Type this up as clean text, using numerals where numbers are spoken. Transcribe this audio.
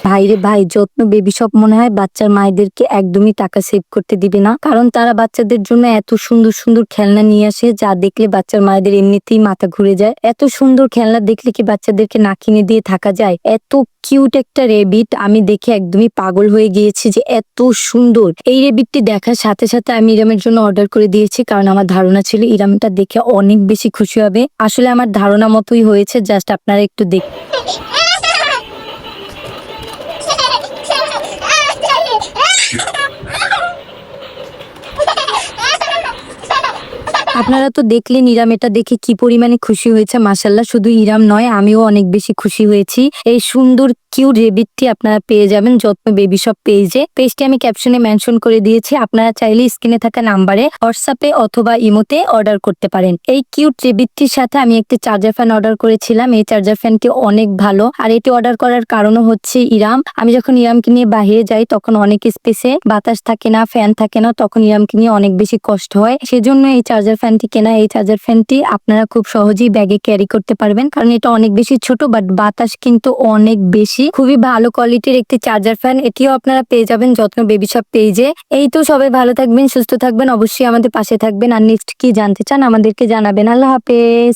ভাইরে ভাই, যত্ন বেবি শপ মনে হয় বাচ্চার মায়েদেরকে একদমই টাকা সেভ করতে দিবে না। কারণ তারা বাচ্চাদের জন্য এত সুন্দর সুন্দর খেলনা নিয়ে আসে যা দেখলে বাচ্চার মায়েদের এমনিতেই মাথা ঘুরে যায়। এত সুন্দর খেলনা দেখলে কি বাচ্চাদেরকে না কিনে দিয়ে থাকা যায়? এত কিউট একটা রেবিট, আমি দেখে একদমই পাগল হয়ে গিয়েছি যে এত সুন্দর। এই রেবিটটি দেখার সাথে সাথে আমি ইরামের জন্য অর্ডার করে দিয়েছি, কারণ আমার ধারণা ছিল ইরামটা দেখে অনেক বেশি খুশি হবে। আসলে আমার ধারণা মতোই হয়েছে, জাস্ট আপনারা একটু দেখ। আপনারা তো দেখলেন ইরাম এটা দেখে কি পরিমাণে খুশি হয়েছে। মাশাআল্লাহ, শুধু ইরাম নয়, আমিও অনেক বেশি খুশি হয়েছি। এই সুন্দর কিউট রেবিটটি আপনারা পেয়ে যাবেন যত্ন বেবি শপ পেজে। পেজটি আমি ক্যাপশনে মেনশন করে দিয়েছি, আপনারা চাইলে স্ক্রিনে থাকা নাম্বারে হোয়াটসঅ্যাপে অথবা ইমোতে অর্ডার করতে পারেন। এই কিউট রেবিটটির সাথে আমি একটি চার্জার ফ্যান অর্ডার করেছিলাম। এই চার্জার ফ্যানটি অনেক ভালো, আর এটি অর্ডার করার কারণও হচ্ছে ইরাম। আমি যখন ইরামকে নিয়ে বাহিরে যাই তখন অনেক স্পেসে বাতাস থাকে না, ফ্যান থাকে না, তখন ইরামকে নিয়ে অনেক বেশি কষ্ট হয়। সেজন্য এই চার্জার ফ্যানটি কেনা। এই চার্জার ফ্যানটি আপনারা খুব সহজেই ব্যাগে ক্যারি করতে পারবেন, কারণ এটা অনেক বেশি ছোট, বাট বাতাস কিন্তু অনেক বেশি। খুবই ভালো কোয়ালিটির একটি চার্জার ফ্যান। এটিও আপনারা পেয়ে যাবেন যত্ন বেবি শপ পেজে। এই তো, সবাই ভালো থাকবেন, সুস্থ থাকবেন, অবশ্যই আমাদের পাশে থাকবেন। আর নেক্সট কি জানতে চান আমাদেরকে জানাবেন। আল্লাহ হাফেজ।